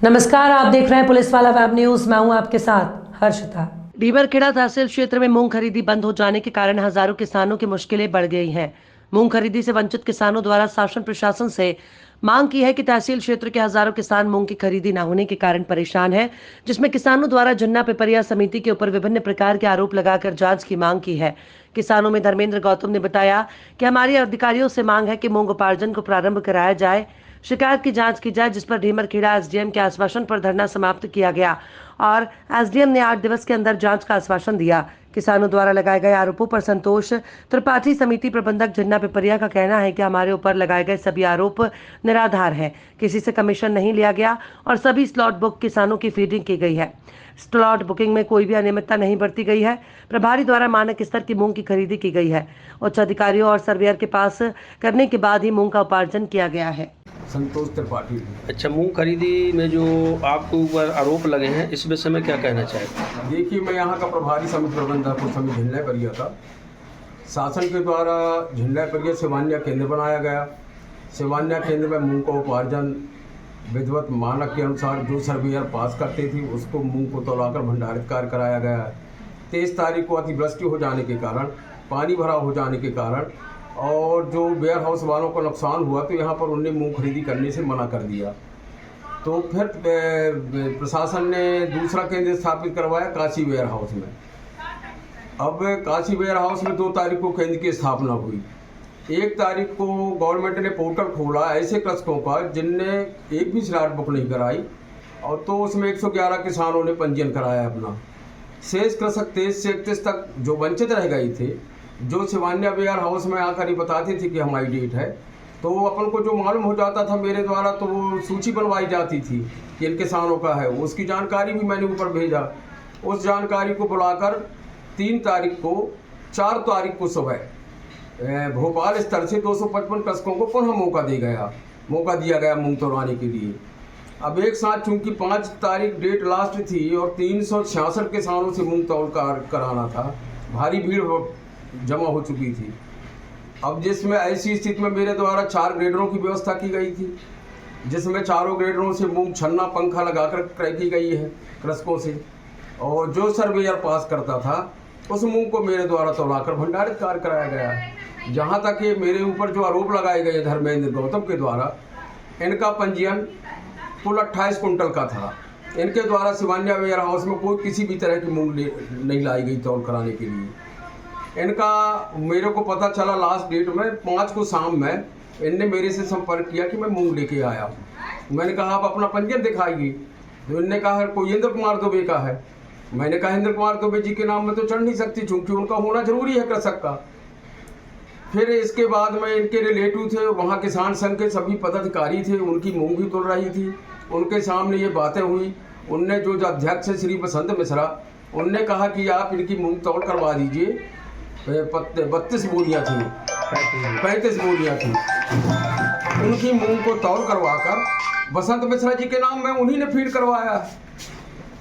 नमस्कार, आप देख रहे हैं पुलिस वाला वेब न्यूज। मैं हूं आपके साथ हर्षिता। डीमरखेड़ा तहसील क्षेत्र में मूंग खरीदी बंद हो जाने के कारण हजारों किसानों की मुश्किलें बढ़ गई हैं। मूंग खरीदी से वंचित किसानों द्वारा शासन प्रशासन से मांग की है कि तहसील क्षेत्र के हजारों किसान मूंग की खरीदी न होने के कारण परेशान हैं, जिसमें किसानों द्वारा जुन्ना पिपरिया समिति के ऊपर विभिन्न प्रकार के आरोप लगाकर जांच की मांग की है। किसानों में धर्मेंद्र गौतम ने बताया कि हमारी अधिकारियों से मांग है कि मूंग उपार्जन को प्रारंभ कराया जाए, शिकायत की जांच की जाए, जिस पर डीमरखेड़ा एसडीएम के आश्वासन पर धरना समाप्त किया गया और एसडीएम ने 8 दिवस के अंदर जांच का आश्वासन दिया। किसानों द्वारा लगाए गए आरोपों पर संतोष त्रिपाठी समिति प्रबंधक झन्ना पिपरिया का कहना है कि हमारे ऊपर लगाए गए सभी आरोप निराधार हैं, किसी से कमीशन नहीं लिया गया और सभी स्लॉट बुक किसानों की फीडिंग की गई है। स्लॉट बुकिंग में कोई भी अनियमितता नहीं बरती गई है। प्रभारी द्वारा मानक स्तर की मूंग की खरीदी की गई है। उच्च अधिकारियों और सर्वेयर के पास करने के बाद ही मूंग का उपार्जन किया गया है। संतोष त्रिपाठी। अच्छा, मूंग खरीदी में जो आपके ऊपर आरोप लगे हैं, इस विषय में क्या कहना चाहेंगे? देखिए, मैं यहाँ का प्रभारी समिति प्रबंधक उस समय झिल्ला परिया था। शासन के द्वारा झिल्ला परिया सेवान्या केंद्र बनाया गया। सेवान्या केंद्र में मूंग का उपार्जन विधिवत मानक के अनुसार जो सर्वेयर पास करते थे उसको मूंग को तौलाकर भंडारित कार्य कराया गया है। 23 तारीख को अतिवृष्टि हो जाने के कारण, पानी भरा हो जाने के कारण और जो वेयर हाउस वालों को नुकसान हुआ तो यहाँ पर उन्हें मूंग खरीदी करने से मना कर दिया। तो फिर प्रशासन ने दूसरा केंद्र स्थापित करवाया काशी वेयर हाउस में। अब काशी वेयर हाउस में 2 तारीख को केंद्र की स्थापना हुई। 1 तारीख को गवर्नमेंट ने पोर्टल खोला ऐसे कृषकों का जिनने एक भी स्लॉट बुक नहीं कराई, और तो उसमें 111 किसानों ने पंजीयन कराया अपना। शेष कृषक 23 से 31 तक जो वंचित रह गए थे, जो सेवान्या वेयर हाउस में आकर ही बताते थे कि हमारी डेट है, तो अपन को जो मालूम हो जाता था मेरे द्वारा, तो वो सूची बनवाई जाती थी कि इन किसानों का है। उसकी जानकारी भी मैंने ऊपर भेजा। उस जानकारी को बुलाकर 3 तारीख को 4 तारीख को सुबह भोपाल स्तर से 255 कृषकों को पुनः मौका दिया गया मूंग तोड़वाने के लिए। अब एक साथ चूंकि 5 तारीख डेट लास्ट थी और 366 किसानों से मूंग तौल कराना था, भारी भीड़ जमा हो चुकी थी। अब जिसमें ऐसी स्थिति में मेरे द्वारा 4 ग्रेडरों की व्यवस्था की गई थी, जिसमें चारों ग्रेडरों से मूंग छन्ना पंखा लगाकर क्रय की गई है कृषकों से, और जो सर्वेयर पास करता था उस मूंग को मेरे द्वारा तौलाकर भंडारित कार्य कराया गया है। जहाँ तक ये मेरे ऊपर जो आरोप लगाए गए धर्मेंद्र गौतम के द्वारा, इनका पंजीयन कुल 28 कुंटल का था। इनके द्वारा सेवान्या वेयर हाउस में कोई किसी भी तरह की मूंग नहीं लाई गई तौल कराने के लिए। इनका मेरे को पता चला लास्ट डेट में 5 को शाम में इनने मेरे से संपर्क किया कि मैं मूंग लेके आया हूँ। मैंने कहा आप अपना पंजीयन दिखाइए, तो इनने कहा कोई इंद्र कुमार दुबे का है। मैंने कहा इंद्र कुमार दुबे जी के नाम में तो चढ़ नहीं सकती, चूँकि उनका होना जरूरी है कृषक का। फिर इसके बाद में इनके रिलेटिव थे, वहाँ किसान संघ के सभी पदाधिकारी थे, उनकी मूंग भी तोड़ रही थी। उनके सामने ये बातें हुई। उनने जो अध्यक्ष है श्री बसंत मिश्रा, उनने कहा कि आप इनकी मूंग तौल करवा दीजिए। 32 बोरियाँ थी, 35 बोरियाँ थी। उनकी मूंग को तौल करवाकर बसंत मिश्रा जी के नाम में उन्हीं ने फीड करवाया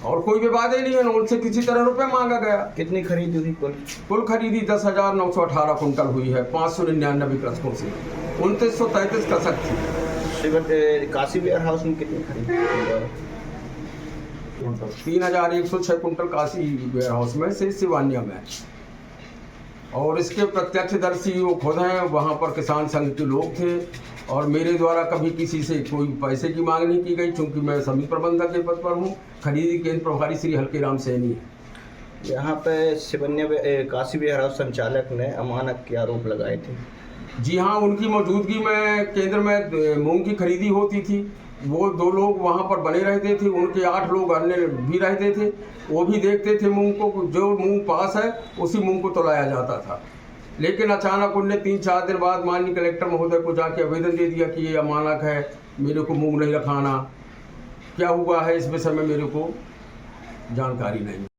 और कोई विवाद ही नहीं है। उनसे किसी तरह रुपए मांगा गया। कितनी खरीदी हुई? कुल खरीदी 10,918 कुंटल हुई है 599 कृषकों से। 2933 कृषक थी। काशी वेयर हाउस में कितनी खरीदी? 3106 कुंटल काशी वेयर हाउस में से सिवानिया में, और इसके प्रत्यक्षदर्शी वो खुद हैं। वहाँ पर किसान संघ के लोग थे और मेरे द्वारा कभी किसी से कोई पैसे की मांग नहीं की गई, क्योंकि मैं समिति प्रबंधक के पद पर हूँ। खरीदी केंद्र प्रभारी श्री हल्केराम सैनी है। यहाँ पे सिवन्या काशी वेयर हाउस संचालक ने अमानक के आरोप लगाए थे। जी हाँ, उनकी मौजूदगी में केंद्र में मूंग की खरीदी होती थी। वो 2 लोग वहाँ पर बने रहते थे, उनके 8 लोग अन्य भी रहते थे। वो भी देखते थे मूंग को, जो मूंग पास है उसी मूंग को तोलाया जाता था। लेकिन अचानक उनने 3-4 दिन बाद माननीय कलेक्टर महोदय को जाके आवेदन दे दिया कि ये अमानक है, मेरे को मूंग नहीं रखाना। क्या हुआ है इस विषय में मेरे को जानकारी नहीं।